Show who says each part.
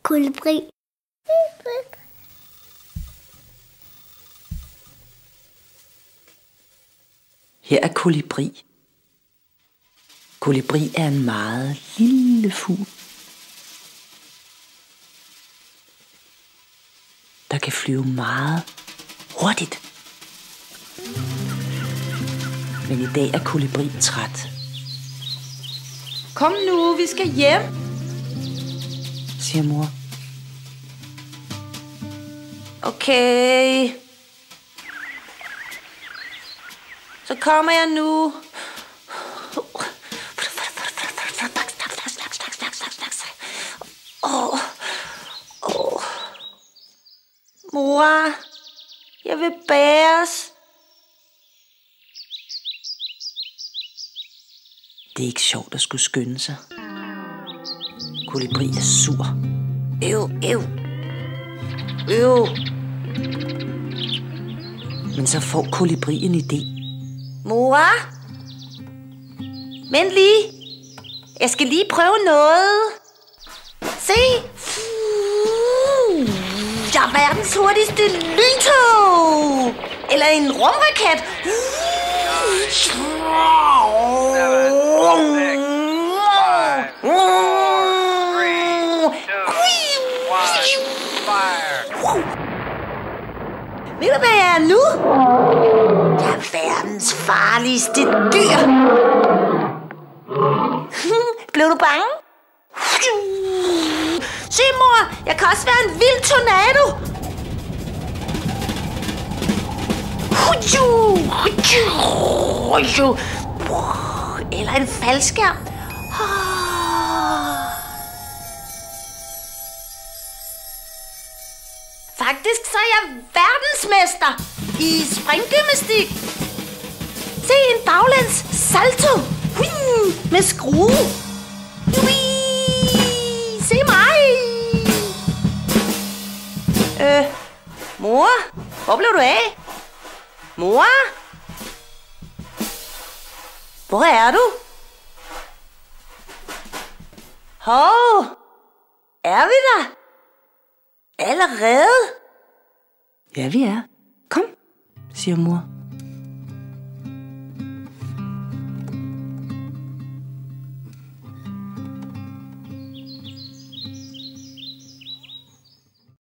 Speaker 1: Kolibri.
Speaker 2: Her er kolibri. Kolibri er en meget lille fugl, der kan flyve meget hurtigt. Men i dag er kolibri træt.
Speaker 3: Kom nu, vi skal hjem,
Speaker 2: Siger mor.
Speaker 3: okay. Så kommer jeg nu. Mor, jeg vil bæres.
Speaker 2: Det er ikke sjovt at skulle skynde sig. Kolibri er sur. Men så får kolibri en idé.
Speaker 3: Mor? Vent lige. Jeg skal lige prøve noget. Se. Jeg er verdens hurtigste lyntog. Eller en rumraket. Ved du, hvad jeg er nu? Jeg er verdens farligste dyr. Blev du bange? Se, mor, jeg kan også være en vild tornado. Eller en faldskærm. Faktisk så er jeg verdensmester i springgymnastik. Se en baglæns salto med skrue. Se mig. Mor, hvor blev du af? Mor? Hvor er du? Hov, er vi der? Allerede?
Speaker 2: Ja, vi er. Kom, siger mor.